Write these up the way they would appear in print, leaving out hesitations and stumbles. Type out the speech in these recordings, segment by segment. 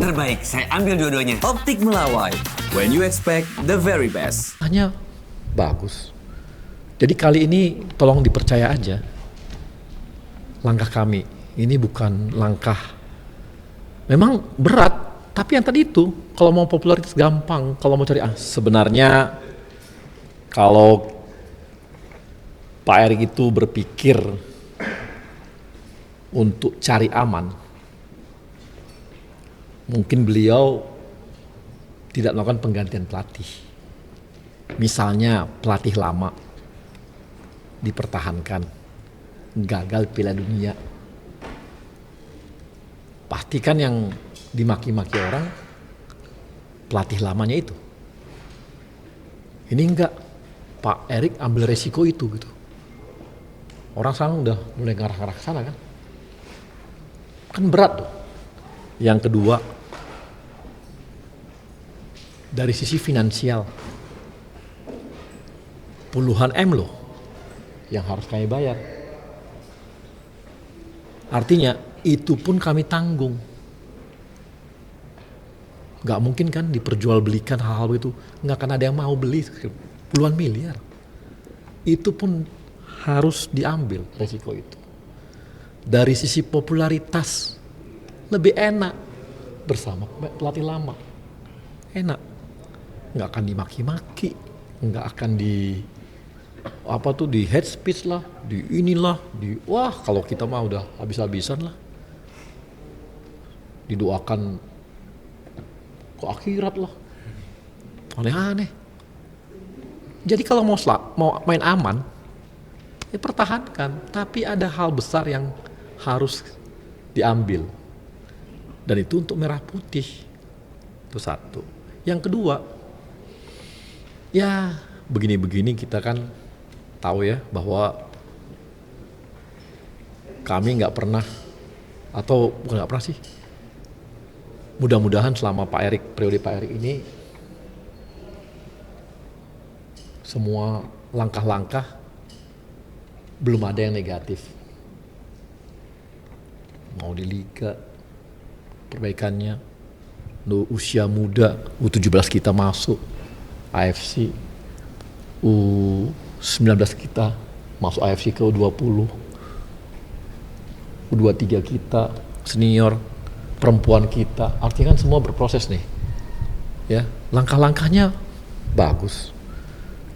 terbaik. Saya ambil dua-duanya. Optik Melawai, when you expect the very best. Hanya bagus. Jadi kali ini tolong dipercaya aja. Langkah kami ini bukan langkah memang berat, tapi yang tadi itu kalau mau popularitas gampang, kalau mau cari sebenarnya kalau Pak Erik itu berpikir untuk cari aman, mungkin beliau tidak melakukan penggantian pelatih. Misalnya pelatih lama dipertahankan, gagal Piala Dunia. Pasti kan yang dimaki-maki orang pelatih lamanya itu. Ini enggak, Pak Erik ambil resiko itu gitu. Orang sekarang udah mulai ngarah-ngarah ke sana kan. Kan berat tuh. Yang kedua, dari sisi finansial, puluhan M loh yang harus kami bayar. Artinya itu pun kami tanggung. Gak mungkin kan diperjualbelikan hal-hal itu. Gak akan ada yang mau beli puluhan miliar. Itu pun harus diambil resiko itu. Dari sisi popularitas lebih enak bersama pelatih lama. Enak. Gak akan dimaki-maki. Gak akan di head speech lah, di inilah, wah kalau kita mah udah habis-habisan lah. Didoakan ke akhirat lah. Aneh-aneh. Jadi kalau mau main aman, ya pertahankan. Tapi ada hal besar yang harus diambil. Dan itu untuk merah putih. Itu satu. Yang kedua, ya begini-begini kita kan tahu ya bahwa kami nggak pernah, atau bukan nggak pernah sih, mudah-mudahan selama periode Pak Erik ini semua langkah-langkah belum ada yang negatif. Mau di liga perbaikannya, usia muda U17 kita masuk AFC, U19 kita masuk AFC ke U20, U23 kita senior, perempuan kita, artinya kan semua berproses nih. Ya, langkah-langkahnya bagus.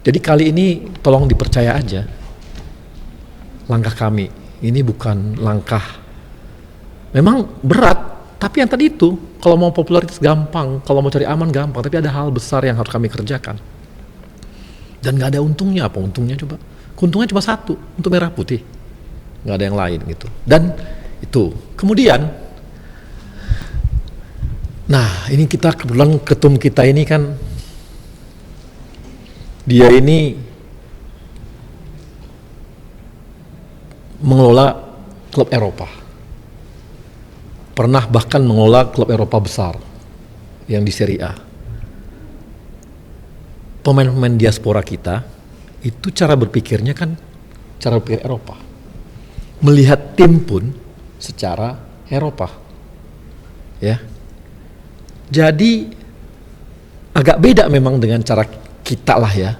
Jadi kali ini tolong dipercaya aja. Langkah kami ini bukan langkah memang berat, tapi yang tadi itu kalau mau popularitas gampang, kalau mau cari aman gampang, tapi ada hal besar yang harus kami kerjakan. Dan gak ada untungnya. Apa untungnya coba? Untungnya cuma satu, untuk merah putih. Gak ada yang lain gitu. Dan itu. Kemudian, nah ini kita kebetulan ketum kita ini kan, dia ini mengelola klub Eropa. Pernah bahkan mengelola klub Eropa besar yang di Serie A. Pemain-pemain diaspora kita itu cara berpikirnya kan cara berpikir Eropa, melihat tim pun secara Eropa, ya. Jadi agak beda memang dengan cara kita lah ya,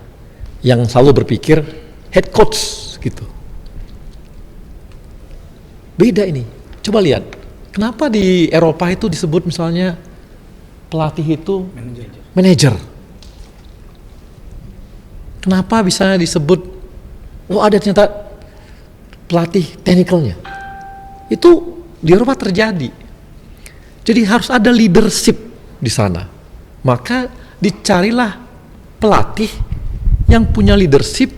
yang selalu berpikir head coach gitu. Beda ini. Coba lihat, kenapa di Eropa itu disebut misalnya pelatih itu manajer. Kenapa bisa disebut, ada ternyata pelatih technicalnya. Itu di Eropa terjadi. Jadi harus ada leadership di sana. Maka dicarilah pelatih yang punya leadership,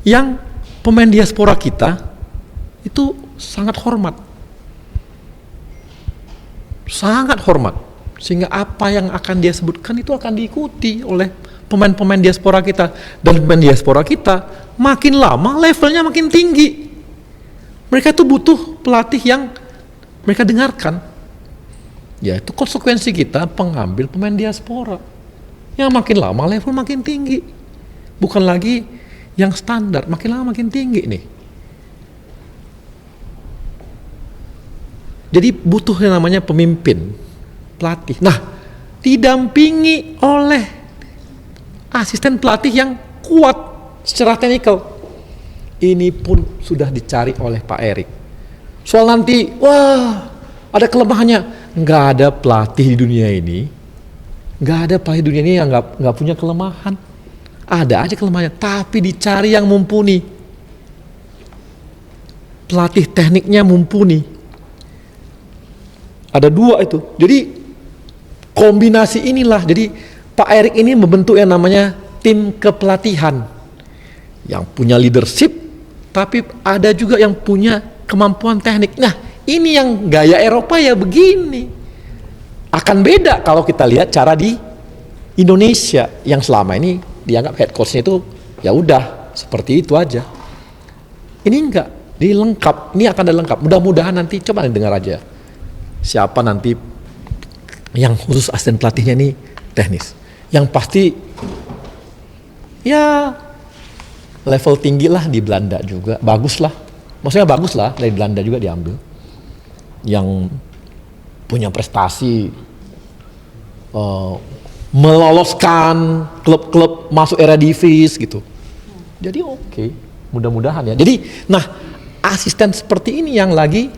yang pemain diaspora kita itu sangat hormat. Sangat hormat. Sehingga apa yang akan dia sebutkan itu akan diikuti oleh pemain-pemain diaspora kita. Dan pemain diaspora kita makin lama levelnya makin tinggi. Mereka tuh butuh pelatih yang mereka dengarkan. Ya itu konsekuensi kita pengambil pemain diaspora. Yang makin lama level makin tinggi. Bukan lagi yang standar, makin lama makin tinggi nih. Jadi butuh yang namanya pemimpin pelatih. Nah, didampingi oleh asisten pelatih yang kuat secara teknikal. Ini pun sudah dicari oleh Pak Erik. Soal nanti, wah ada kelemahannya. Nggak ada pelatih di dunia ini, yang nggak punya kelemahan. Ada aja kelemahannya, tapi dicari yang mumpuni. Pelatih tekniknya mumpuni. Ada 2 itu. Jadi kombinasi inilah. Jadi Pak Erik ini membentuk yang namanya tim kepelatihan. Yang punya leadership, tapi ada juga yang punya kemampuan teknik. Nah, ini yang gaya Eropa ya begini. Akan beda kalau kita lihat cara di Indonesia yang selama ini dianggap head coach-nya itu ya udah seperti itu aja. Ini enggak, ini lengkap. Ini akan ada lengkap. Mudah-mudahan nanti coba dengar aja. Siapa nanti yang khusus asisten pelatihnya ini teknis. Yang pasti ya level tinggi lah di Belanda juga. Bagus lah. Maksudnya bagus lah, dari Belanda juga diambil. Yang punya prestasi meloloskan klub-klub masuk Eredivisie gitu. Jadi oke, mudah-mudahan ya. Jadi, nah asisten seperti ini yang lagi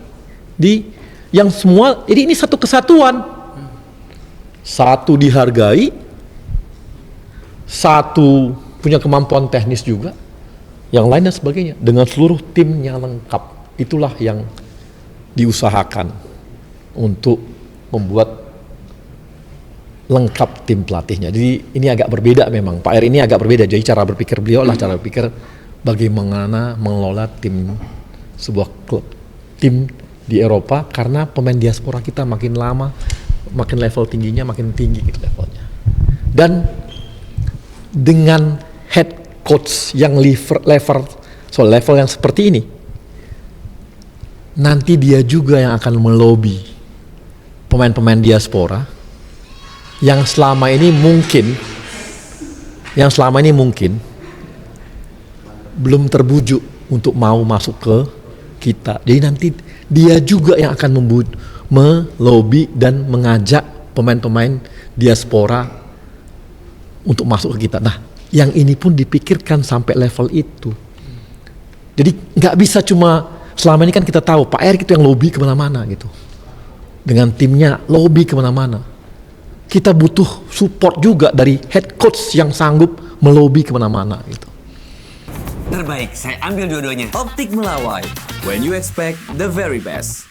yang semua, jadi ini satu kesatuan. Satu dihargai, satu punya kemampuan teknis juga, yang lain dan sebagainya. Dengan seluruh timnya lengkap. Itulah yang diusahakan untuk membuat lengkap tim pelatihnya. Jadi ini agak berbeda memang. Pak Erik ini agak berbeda. Jadi cara berpikir beliau lah cara berpikir bagaimana mengelola tim sebuah klub, tim di Eropa, karena pemain diaspora kita makin lama, makin level tingginya makin tinggi gitu levelnya. Dan dengan head coach yang level yang seperti ini, nanti dia juga yang akan melobi pemain-pemain diaspora yang selama ini mungkin belum terbujuk untuk mau masuk ke kita. Jadi nanti dia juga yang akan melobi dan mengajak pemain-pemain diaspora untuk masuk ke kita. Nah, yang ini pun dipikirkan sampai level itu. Jadi nggak bisa cuma selama ini kan kita tahu Pak Erik itu yang lobby kemana-mana gitu. Dengan timnya lobby kemana-mana. Kita butuh support juga dari head coach yang sanggup melobi kemana-mana gitu. Terbaik, saya ambil dua-duanya. Optik Melawai, when you expect the very best.